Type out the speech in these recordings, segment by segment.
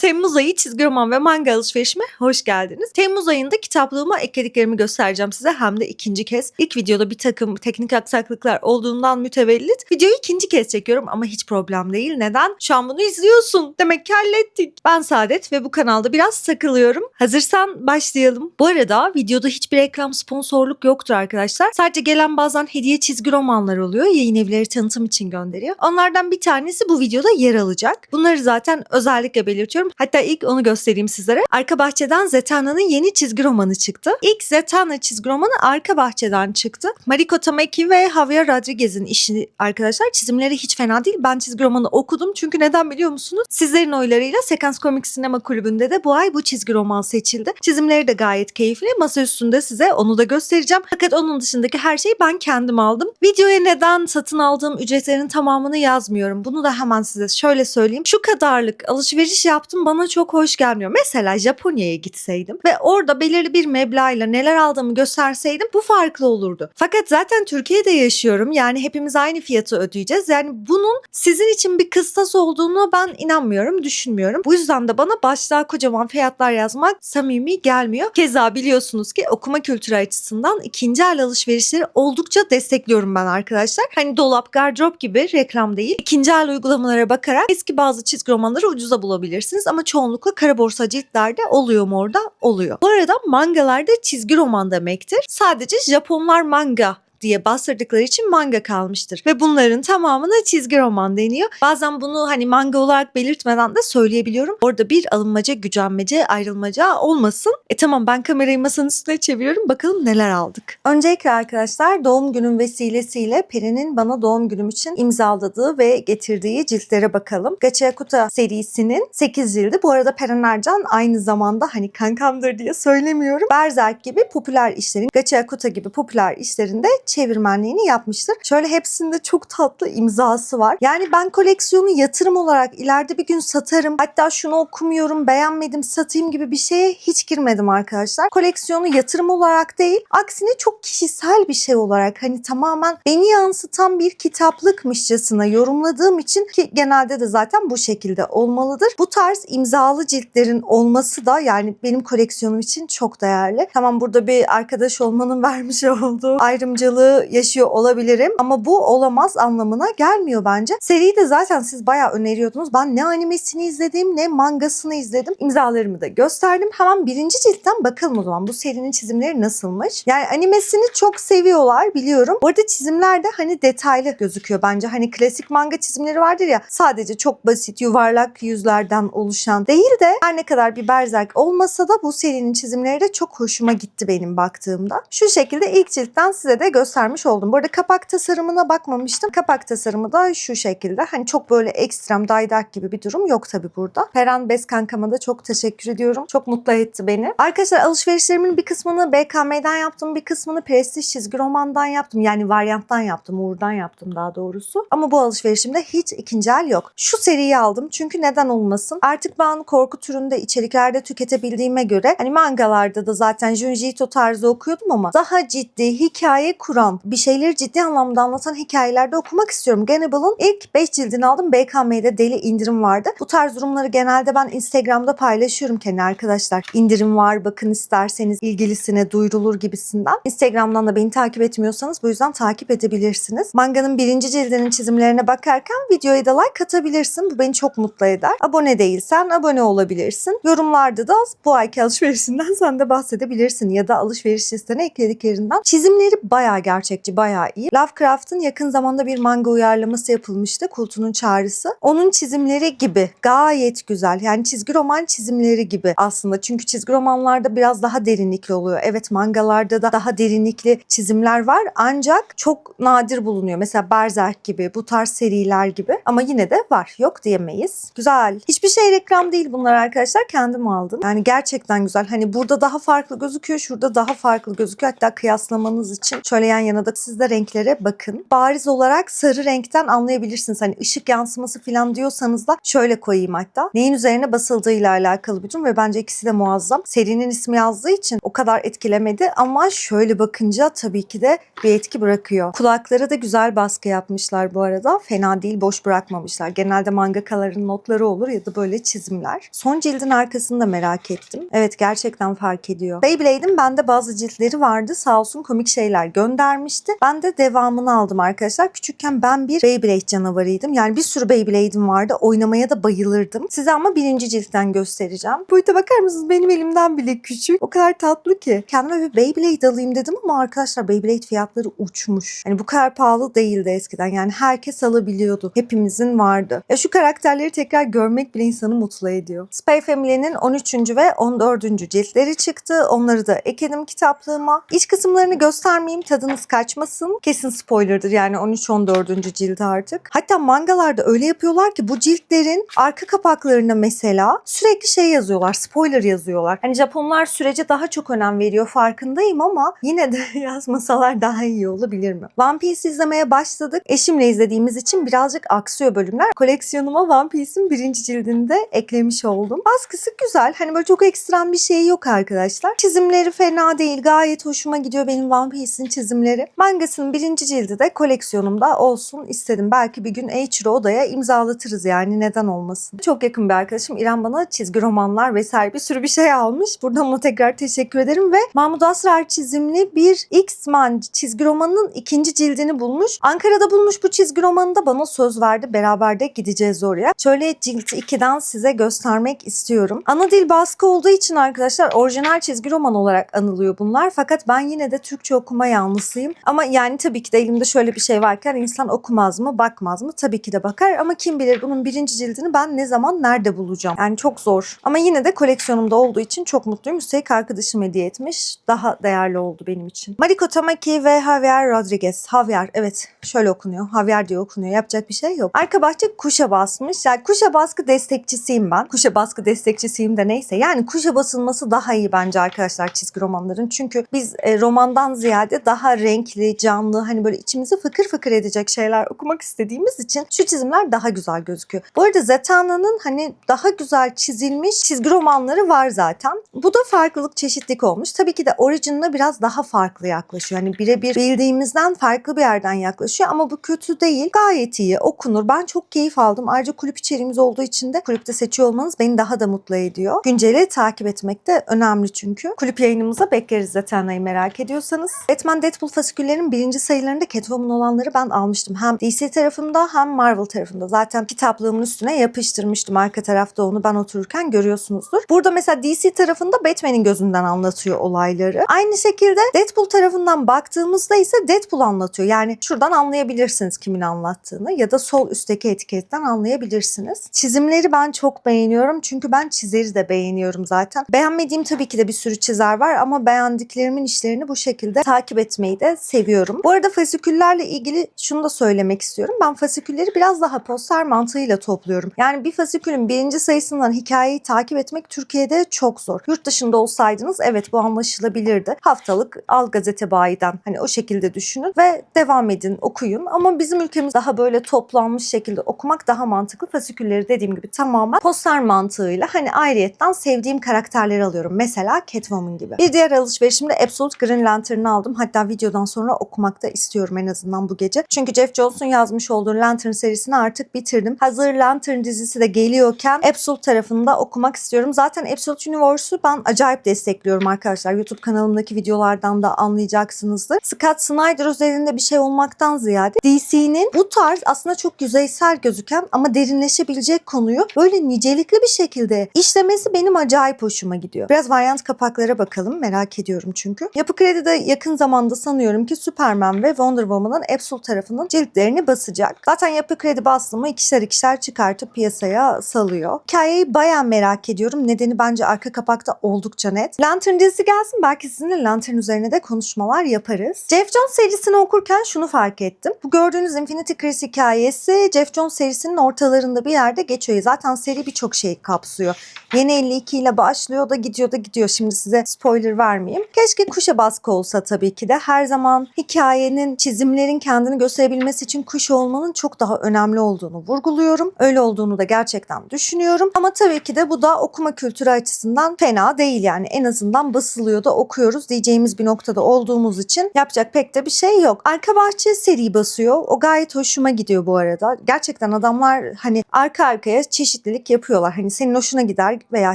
Temmuz ayı çizgi roman ve manga alışverişime hoş geldiniz. Temmuz ayında kitaplığıma eklediklerimi göstereceğim size hem de ikinci kez. İlk videoda bir takım teknik aksaklıklar olduğundan mütevellit videoyu ikinci kez çekiyorum ama hiç problem değil. Neden? Şu an bunu izliyorsun. Demek ki hallettik. Ben Saadet ve bu kanalda biraz takılıyorum. Hazırsan başlayalım. Bu arada videoda hiçbir reklam sponsorluk yoktur arkadaşlar. Sadece gelen bazen hediye çizgi romanlar oluyor. Yayın evleri tanıtım için gönderiyor. Onlardan bir tanesi bu videoda yer alacak. Bunları zaten özellikle belirtiyorum. Hatta ilk onu göstereyim sizlere. Arka Bahçe'den Zetanna'nın yeni çizgi romanı çıktı. İlk Zetanna çizgi romanı Arka Bahçe'den çıktı. Mariko Tamaki ve Javier Rodriguez'in işi arkadaşlar. Çizimleri hiç fena değil. Ben çizgi romanı okudum. Çünkü neden biliyor musunuz? Sizlerin oylarıyla Sekans Komik Sinema Kulübü'nde de bu ay bu çizgi roman seçildi. Çizimleri de gayet keyifli. Masa üstünde size onu da göstereceğim. Fakat onun dışındaki her şeyi ben kendim aldım. Videoya neden satın aldığım ücretlerin tamamını yazmıyorum. Bunu da hemen size şöyle söyleyeyim. Şu kadarlık alışveriş yaptım bana çok hoş gelmiyor. Mesela Japonya'ya gitseydim ve orada belirli bir meblağla neler aldığımı gösterseydim bu farklı olurdu. Fakat zaten Türkiye'de yaşıyorum. Yani hepimiz aynı fiyatı ödeyeceğiz. Yani bunun sizin için bir kıstas olduğunu ben inanmıyorum, düşünmüyorum. Bu yüzden de bana başlığa kocaman fiyatlar yazmak samimi gelmiyor. Keza biliyorsunuz ki okuma kültürü açısından ikinci el alışverişleri oldukça destekliyorum ben arkadaşlar. Hani dolap, gardırop gibi reklam değil. İkinci el uygulamalara bakarak eski bazı çizgi romanları ucuza bulabilirsiniz ama çoğunlukla kara borsa ciltlerde oluyor mu orada? Oluyor. Bu arada mangalarda çizgi roman demektir. Sadece Japonlar manga diye bastırdıkları için manga kalmıştır. Ve bunların tamamına çizgi roman deniyor. Bazen bunu hani manga olarak belirtmeden de söyleyebiliyorum. Orada bir alınmaca, gücenmece, ayrılmaca olmasın. Tamam ben kamerayı masanın üstüne çeviriyorum. Bakalım neler aldık. Öncelikle arkadaşlar doğum günüm vesilesiyle Peri'nin bana doğum günüm için imzaladığı ve getirdiği ciltlere bakalım. Gachiakuta serisinin 8 cildi. Bu arada Peren Ercan aynı zamanda hani kankamdır diye söylemiyorum. Berserk gibi popüler işlerin, Gachiakuta gibi popüler işlerinde çevirmenliğini yapmıştır. Şöyle hepsinde çok tatlı imzası var. Yani ben koleksiyonu yatırım olarak ileride bir gün satarım. Hatta şunu okumuyorum, beğenmedim, satayım gibi bir şeye hiç girmedim arkadaşlar. Koleksiyonu yatırım olarak değil, aksine çok kişisel bir şey olarak hani tamamen beni yansıtan bir kitaplıkmışçasına yorumladığım için ki genelde de zaten bu şekilde olmalıdır. Bu tarz imzalı ciltlerin olması da yani benim koleksiyonum için çok değerli. Tamam burada bir arkadaş olmanın vermiş olduğu ayrımcılığı yaşıyor olabilirim ama bu olamaz anlamına gelmiyor bence. Seriyi de zaten siz bayağı öneriyordunuz. Ben ne animesini izledim ne mangasını izledim. İmzalarımı da gösterdim. Hemen birinci ciltten bakalım o zaman. Bu serinin çizimleri nasılmış? Yani animesini çok seviyorlar biliyorum. Bu arada çizimler de hani detaylı gözüküyor bence. Hani klasik manga çizimleri vardır ya sadece çok basit yuvarlak yüzlerden oluşan değil de her ne kadar bir Berserk olmasa da bu serinin çizimleri de çok hoşuma gitti benim baktığımda. Şu şekilde ilk ciltten size de göstermiş oldum. Bu arada kapak tasarımına bakmamıştım. Kapak tasarımı da şu şekilde. Hani çok böyle ekstrem daydak gibi bir durum yok tabii burada. Peren Bez kankama da çok teşekkür ediyorum. Çok mutlu etti beni. Arkadaşlar alışverişlerimin bir kısmını BKM'den yaptım. Bir kısmını Prestige çizgi romandan yaptım. Yani varyanttan yaptım. Uğur'dan yaptım daha doğrusu. Ama bu alışverişimde hiç ikinci el yok. Şu seriyi aldım. Çünkü neden olmasın? Artık ben korku türünde içeriklerde tüketebildiğime göre hani mangalarda da zaten Junji Ito tarzı okuyordum ama daha ciddi hikaye kuran, bir şeyleri ciddi anlamda anlatan hikayelerde okumak istiyorum. Gannibal'ın ilk 5 cildini aldım. BKM'de deli indirim vardı. Bu tarz durumları genelde ben Instagram'da paylaşıyorum kendi arkadaşlar. İndirim var bakın isterseniz ilgilisine duyurulur gibisinden. Instagram'dan da beni takip etmiyorsanız bu yüzden takip edebilirsiniz. Manganın birinci cildinin çizimlerine bakarken videoya da like atabilirsin. Bu beni çok mutlu eder. Abone değilsen abone olabilirsin. Yorumlarda da bu ayki alışverişinden sen de bahsedebilirsin ya da alışveriş listene eklediklerinden. Çizimleri bayağı gerçekçi, bayağı iyi. Lovecraft'ın yakın zamanda bir manga uyarlaması yapılmıştı. Kultunun Çağrısı. Onun çizimleri gibi. Gayet güzel. Yani çizgi roman çizimleri gibi aslında. Çünkü çizgi romanlarda biraz daha derinlikli oluyor. Evet mangalarda da daha derinlikli çizimler var. Ancak çok nadir bulunuyor. Mesela Berserk gibi, bu tarz seriler gibi. Ama yine de var. Yok diyemeyiz. Güzel. Hiçbir şey reklam değil bunlar arkadaşlar. Kendim aldım. Yani gerçekten güzel. Hani burada daha farklı gözüküyor. Şurada daha farklı gözüküyor. Hatta kıyaslamanız için şöyle yan yana da siz de renklere bakın. Bariz olarak sarı renkten anlayabilirsiniz. Hani ışık yansıması falan diyorsanız da şöyle koyayım hatta. Neyin üzerine basıldığıyla alakalı bir durum ve bence ikisi de muazzam. Serinin ismi yazdığı için o kadar etkilemedi ama şöyle bakınca tabii ki de bir etki bırakıyor. Kulaklara da güzel baskı yapmışlar bu arada. Fena değil, boş bırakmamışlar. Genelde mangakaların notları olur ya da böyle çizimler. Son cildin arkasını da merak ettim. Evet, gerçekten fark ediyor. Beyblade'in bende bazı ciltleri vardı. Sağ olsun komik şeyler göndermişti. Ben de devamını aldım arkadaşlar. Küçükken ben bir Beyblade canavarıydım. Yani bir sürü Beyblade'im vardı. Oynamaya da bayılırdım. Size ama birinci ciltten göstereceğim. Boyuta bakar mısınız? Benim elimden bile küçük. O kadar tatlı ki. Kendime bir Beyblade alayım dedim ama arkadaşlar Beyblade fiyatları uçmuş. Hani bu kadar pahalı değildi eskiden. Yani herkes alabiliyordu. Hepimizin vardı. Ya şu karakterleri tekrar görmek bile insanı mutlu ediyor. Spy Family'nin 13. ve 14. ciltleri çıktı. Onları da ekledim kitaplığıma. İç kısımlarını göstermeyeyim, tadınız kaçmasın. Kesin spoilerdır yani 13-14. cilt artık. Hatta mangalarda öyle yapıyorlar ki bu ciltlerin arka kapaklarına mesela sürekli şey yazıyorlar, spoiler yazıyorlar. Hani Japonlar sürece daha çok önem veriyor, farkındayım ama yine de yazmasalar daha iyi olabilir mi? One Piece izlemeye başladık. Eşimle izlediğimiz için birazcık aksıyor bölümler. Koleksiyonuma One Piece'in 1. cildini de eklemiş oldum. Baskısı güzel. Hani böyle çok ekstrem bir şey yok arkadaşlar. Çizimleri fena değil. Gayet hoşuma gidiyor benim One Piece'in çizimleri. Mangasının 1. cildi de koleksiyonumda olsun istedim. Belki bir gün Eiichiro Oda'ya imzalatırız yani, neden olmasın. Çok yakın bir arkadaşım İrem bana çizgi romanlar vesaire bir sürü bir şey almış. Buradan ona tekrar teşekkür ederim ve Mahmut Asrar çizimli bir X-Men çizgi romanının 2. cildini bulmuş. Ankara'da bulmuş bu çizgi romanı da bana söz verdi. Beraber de gideceğiz oraya. Şöyle cilt 2'den size göstermek istiyorum. Ana dil baskı olduğu için arkadaşlar orijinal çizgi roman olarak anılıyor bunlar. Fakat ben yine de Türkçe okuma yanlısıyım. Ama yani tabii ki de elimde şöyle bir şey varken insan okumaz mı, bakmaz mı? Tabii ki de bakar ama kim bilir bunun 1. cildini ben ne zaman, nerede bulacağım? Yani çok zor. Ama yine de koleksiyonumda olduğu için çok mutluyum. Üstelik arkadaşım hediye etmiş. Daha değerli oldu benim için. Mariko Tamaki ve Javier Rodriguez. Javier, evet şöyle okunuyor. Javier diye okunuyor. Yapacak bir şey yok. Arka bahçe kuşa basmış. Yani kuşa baskı destekçisiyim ben. Kuşa baskı destekçisiyim de neyse. Yani kuşa basılması daha iyi bence arkadaşlar çizgi romanların. Çünkü biz romandan ziyade daha renkli, canlı, hani böyle içimizi fıkır fıkır edecek şeyler okumak istediğimiz için şu çizimler daha güzel gözüküyor. Bu arada Zetanna'nın hani daha güzel çizilmiş çizgi romanları var zaten. Bu da farklılık, çeşitlilik olmuş. Tabii ki de orijinine biraz daha farklı yaklaşıyor. Hani birebir bildiğimizden farklı bir yerden yaklaşıyor ama bu kötü değil. Gayet iyi, okunur. Ben çok keyif aldım. Ayrıca kulüp içeriğimiz olduğu için de kulüpte seçiyor olmanız beni daha da mutlu ediyor. Günceli takip etmek de önemli çünkü. Kulüp yayınımıza bekleriz Zetanna'yı merak ediyorsanız. Batman Deadpool fasiküllerin 1. sayılarında Catwoman olanları ben almıştım. Hem DC tarafında hem Marvel tarafında. Zaten kitaplığımın üstüne yapıştırmıştım. Arka tarafta onu ben otururken görüyorsunuzdur. Burada mesela DC tarafında Batman'in gözünden anlatıyor olayları. Aynı şekilde Deadpool tarafından baktığımızda ise Deadpool anlatıyor. Yani şuradan anlayabilirsiniz kimin anlattığını ya da sol üstteki etiketten anlayabilirsiniz. Çizimleri ben çok beğeniyorum. Çünkü ben çizeri de beğeniyorum zaten. Beğenmediğim tabii ki de bir sürü çizer var ama beğendiklerimin işlerini bu şekilde takip etmeyi de seviyorum. Bu arada fasiküllerle ilgili şunu da söylemek istiyorum. Ben fasikülleri biraz daha poster mantığıyla topluyorum. Yani bir fasikülün 1. sayısından hikayeyi takip etmek Türkiye'de çok zor. Yurt dışında olsaydınız evet bu anlaşılabilirdi. Haftalık al gazete bayiden hani o şekilde düşünün ve devam edin, okuyun. Ama bizim ülkemiz daha böyle toplanmış şekilde okumak daha mantıklı. Fasikülleri dediğim gibi tamamen poster mantığıyla hani ayrıyetten sevdiğim karakterleri alıyorum. Mesela Catwoman gibi. Bir diğer alışverişimde Absolute Green Lantern'ı aldım. Hatta videodan sonra okumak da istiyorum en azından bu gece. Çünkü Jeff Johns'un yazmış olduğu Lantern serisini artık bitirdim. Hazır Lantern dizisi de geliyorken Absolute tarafında okumak istiyorum. Zaten Absolute Universe'u ben acayip destekliyorum arkadaşlar. YouTube kanalımdaki videolardan da anlayacaksınızdır. Scott Snyder özelinde bir şey olmaktan ziyade DC'nin bu tarz aslında çok yüzeysel gözüken ama derinleşebilecek konuyu böyle nicelikli bir şekilde işlemesi benim acayip hoşuma gidiyor. Biraz varyant kapaklara bakalım. Merak ediyorum çünkü. Yapı Kredi'de yakın zamanda sanıyorum ki Superman ve Wonder Woman'ın Absolute tarafının ciltlerini basacak. Zaten Yapı Kredi bastı mı ikişer ikişer çıkartıp piyasaya salıyor. Hikayeyi bayağı merak ediyorum. Nedeni bence arka kapakta oldukça net. Lantern dizisi gelsin. Belki sizinle Lantern üzerine de konuşmalar yaparız. Jeff Jones serisini okurken şunu fark ettim. Bu gördüğünüz Infinity Crisis hikayesi Jeff Jones serisinin ortalarında bir yerde geçiyor. Zaten seri birçok şeyi kapsıyor. Yeni 52 ile başlıyor da gidiyor da gidiyor. Şimdi size spoiler vermeyeyim. Keşke kuşa baskı olsa tabii ki de. Her her zaman hikayenin, çizimlerin kendini gösterebilmesi için kuş olmanın çok daha önemli olduğunu vurguluyorum. Öyle olduğunu da gerçekten düşünüyorum. Ama tabii ki de bu da okuma kültürü açısından fena değil yani. En azından basılıyor da okuyoruz diyeceğimiz bir noktada olduğumuz için yapacak pek de bir şey yok. Arka bahçe seri basıyor. O gayet hoşuma gidiyor bu arada. Gerçekten adamlar hani arka arkaya çeşitlilik yapıyorlar. Hani senin hoşuna gider veya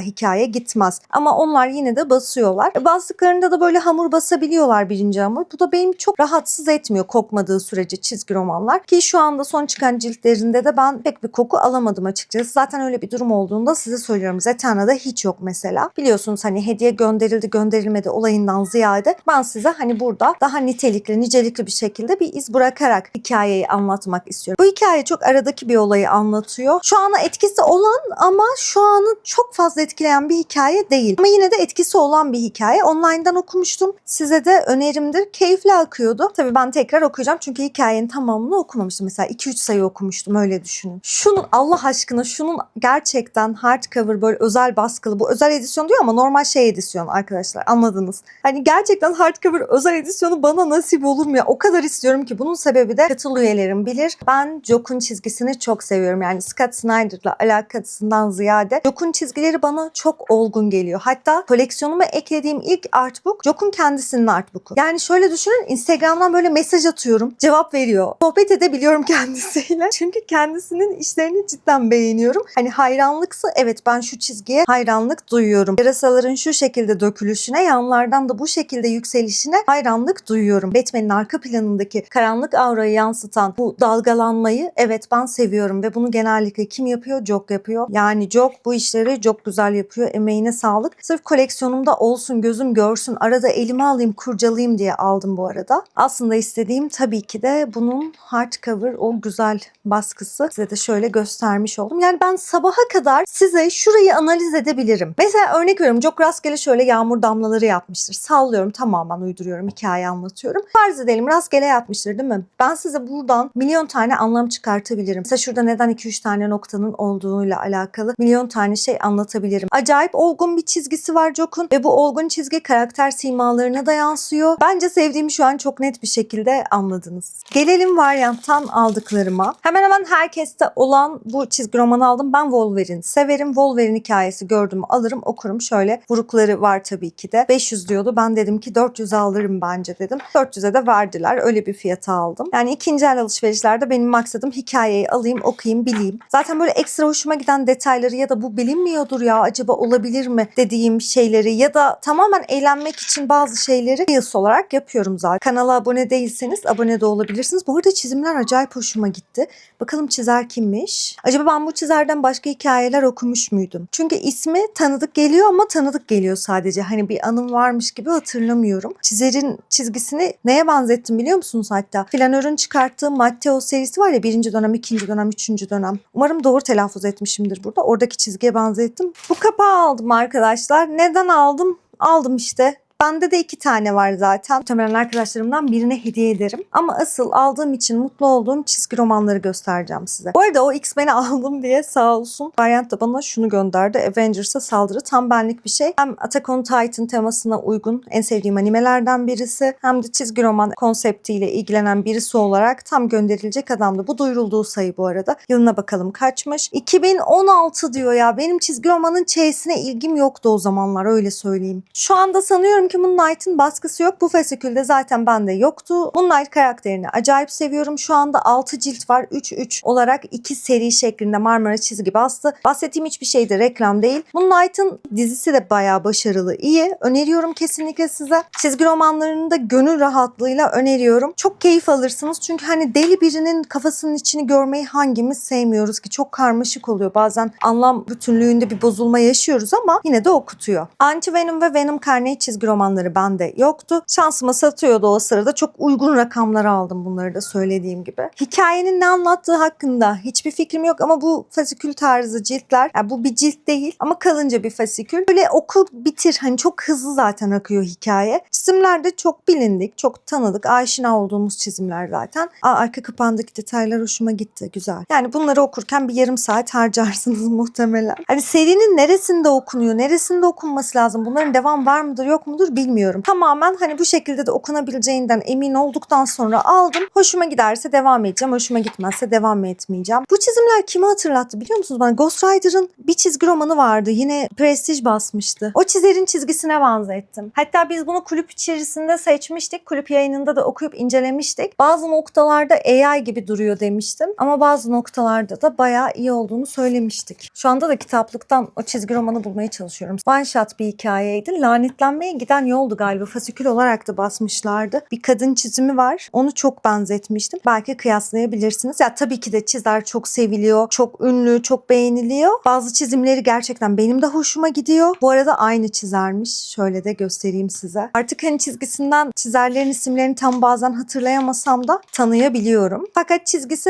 hikaye gitmez. Ama onlar yine de basıyorlar. Bazılarında da böyle hamur basabiliyorlar birinci hamur. Bu da benim çok rahatsız etmiyor kokmadığı sürece çizgi romanlar. Ki şu anda son çıkan ciltlerinde de ben pek bir koku alamadım açıkçası. Zaten öyle bir durum olduğunda size söylüyorum. Zeterna'da hiç yok mesela. Biliyorsunuz hani hediye gönderildi gönderilmedi olayından ziyade ben size hani burada daha nitelikli, nicelikli bir şekilde bir iz bırakarak hikayeyi anlatmak istiyorum. Bu hikaye çok aradaki bir olayı anlatıyor. Şu ana etkisi olan ama şu anı çok fazla etkileyen bir hikaye değil. Ama yine de etkisi olan bir hikaye. Online'dan okumuştum. Size de önerimdir. Keyifli akıyordu. Tabii ben tekrar okuyacağım çünkü hikayenin tamamını okumamıştım. Mesela 2-3 sayı okumuştum öyle düşünün. Şunun Allah aşkına şunun gerçekten hardcover böyle özel baskılı. Bu özel edisyon diyor ama normal şey edisyon arkadaşlar anladınız. Hani gerçekten hardcover özel edisyonu bana nasip olur mu ya? O kadar istiyorum ki bunun sebebi de katıl üyelerim bilir. Ben Jock'un çizgisini çok seviyorum. Yani Scott Snyder'la alakasından ziyade Jock'un çizgileri bana çok olgun geliyor. Hatta koleksiyonuma eklediğim ilk artbook Jock'un kendisinin artbook'u. Yani şöyle düşünün Instagram'dan böyle mesaj atıyorum. Cevap veriyor. Sohbet edebiliyorum kendisiyle. Çünkü kendisinin işlerini cidden beğeniyorum. Hani hayranlıksa evet ben şu çizgiye hayranlık duyuyorum. Yarasaların şu şekilde dökülüşüne, yanlardan da bu şekilde yükselişine hayranlık duyuyorum. Batman'in arka planındaki karanlık aurayı yansıtan bu dalgalanmayı evet ben seviyorum ve bunu genellikle kim yapıyor? Jock yapıyor. Yani Jock bu işleri çok güzel yapıyor. Emeğine sağlık. Sırf koleksiyonumda olsun, gözüm görsün, arada elime alayım, kurcalayayım diye aldım bu arada. Aslında istediğim tabii ki de bunun hardcover o güzel baskısı. Size de şöyle göstermiş oldum. Yani ben sabaha kadar size şurayı analiz edebilirim. Mesela örnek veriyorum. Jock rastgele şöyle yağmur damlaları yapmıştır. Sallıyorum, tamamen uyduruyorum, hikaye anlatıyorum. Farz edelim rastgele yapmıştır değil mi? Ben size buradan milyon tane anlam çıkartabilirim. Mesela şurada neden 2-3 tane noktanın olduğuyla alakalı milyon tane şey anlatabilirim. Acayip olgun bir çizgisi var Jock'un ve bu olgun çizgi karakter simalarına da yansıyor. Bence sevdiğimi şu an çok net bir şekilde anladınız. Gelelim varyanttan aldıklarıma. Hemen hemen herkeste olan bu çizgi romanı aldım. Ben Wolverine severim. Wolverine hikayesi gördüm alırım okurum. Şöyle vurukları var tabii ki de. 500 diyordu. Ben dedim ki 400'e alırım bence dedim. 400'e de verdiler. Öyle bir fiyata aldım. Yani ikinci el alışverişlerde benim maksadım hikayeyi alayım, okuyayım, bileyim. Zaten böyle ekstra hoşuma giden detayları ya da bu bilinmiyordur ya acaba olabilir mi dediğim şeyleri ya da tamamen eğlenmek için bazı şeyleri Reels olarak yapıyorum zaten. Kanala abone değilseniz abone de olabilirsiniz. Bu arada çizimler acayip hoşuma gitti. Bakalım çizer kimmiş? Acaba ben bu çizerden başka hikayeler okumuş muydum? Çünkü ismi tanıdık geliyor ama tanıdık geliyor sadece. Hani bir anım varmış gibi hatırlamıyorum. Çizerin çizgisini neye benzettim biliyor musunuz hatta? Flanör'ün çıkarttığı Matteo serisi var ya birinci dönem, ikinci dönem, üçüncü dönem. Umarım doğru telaffuz etmişimdir burada. Oradaki çizgiye benzettim. Bu kapağı aldım arkadaşlar. Neden aldım? Aldım işte. Bende de 2 tane var zaten. Muhtemelen arkadaşlarımdan birine hediye ederim. Ama asıl aldığım için mutlu olduğum çizgi romanları göstereceğim size. Bu arada o X-Men'i aldım diye sağ olsun. Variant da bana şunu gönderdi. Avengers'a saldırı tam benlik bir şey. Hem Attack on Titan temasına uygun en sevdiğim animelerden birisi. Hem de çizgi roman konseptiyle ilgilenen birisi olarak tam gönderilecek adamdı. Bu duyurulduğu sayı bu arada. Yılına bakalım kaçmış. 2016 diyor ya. Benim çizgi romanın Ç'sine ilgim yoktu o zamanlar öyle söyleyeyim. Şu anda sanıyorum ki Moon Knight'ın baskısı yok. Bu fasikülde zaten bende yoktu. Moon Knight karakterini acayip seviyorum. Şu anda 6 cilt var. 3-3 olarak 2 seri şeklinde Marmara çizgi bastı. Bahsettiğim hiçbir şey de reklam değil. Moon Knight'ın dizisi de bayağı başarılı, iyi. Öneriyorum kesinlikle size. Çizgi romanlarını da gönül rahatlığıyla öneriyorum. Çok keyif alırsınız. Çünkü hani deli birinin kafasının içini görmeyi hangimiz sevmiyoruz ki? Çok karmaşık oluyor. Bazen anlam bütünlüğünde bir bozulma yaşıyoruz ama yine de okutuyor. Anti-Venom ve Venom Carnage çizgi romanları bende yoktu. Şansıma satıyordu o sırada. Çok uygun rakamlara aldım bunları da söylediğim gibi. Hikayenin ne anlattığı hakkında hiçbir fikrim yok ama bu fasikül tarzı ciltler, yani bu bir cilt değil ama kalınca bir fasikül. Böyle oku bitir. Hani çok hızlı zaten akıyor hikaye. Çizimler de çok bilindik, çok tanıdık, aşina olduğumuz çizimler zaten. Arka kapağındaki detaylar hoşuma gitti. Güzel. Yani bunları okurken bir yarım saat harcarsınız muhtemelen. Hani serinin neresinde okunuyor, neresinde okunması lazım? Bunların devam var mıdır, yok mudur olur bilmiyorum. Tamamen hani bu şekilde de okunabileceğinden emin olduktan sonra aldım. Hoşuma giderse devam edeceğim. Hoşuma gitmezse devam etmeyeceğim. Bu çizimler kimi hatırlattı biliyor musunuz bana? Ghost Rider'ın bir çizgi romanı vardı. Yine Prestige basmıştı. O çizerin çizgisine benzettim. Hatta biz bunu kulüp içerisinde seçmiştik. Kulüp yayınında da okuyup incelemiştik. Bazı noktalarda AI gibi duruyor demiştim. Ama bazı noktalarda da bayağı iyi olduğunu söylemiştik. Şu anda da kitaplıktan o çizgi romanı bulmaya çalışıyorum. One shot bir hikayeydi. Lanetlenmeye giden yoldu galiba. Fasikül olarak da basmışlardı. Bir kadın çizimi var. Onu çok benzetmiştim. Belki kıyaslayabilirsiniz. Ya tabii ki de çizer çok seviliyor. Çok ünlü, çok beğeniliyor. Bazı çizimleri gerçekten benim de hoşuma gidiyor. Bu arada aynı çizermiş. Şöyle de göstereyim size. Artık hani çizgisinden çizerlerin isimlerini tam bazen hatırlayamasam da tanıyabiliyorum. Fakat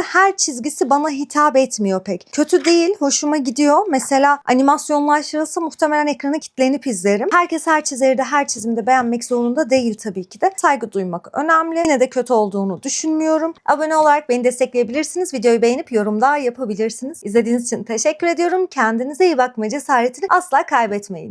her çizgisi bana hitap etmiyor pek. Kötü değil, hoşuma gidiyor. Mesela animasyonlaştırılsa muhtemelen ekrana kilitlenip izlerim. Herkes her çizeri de her çizimde beğenmek zorunda değil tabii ki de. Saygı duymak önemli. Yine de kötü olduğunu düşünmüyorum. Abone olarak beni destekleyebilirsiniz. Videoyu beğenip yorum da yapabilirsiniz. İzlediğiniz için teşekkür ediyorum. Kendinize iyi bakma cesaretini asla kaybetmeyin.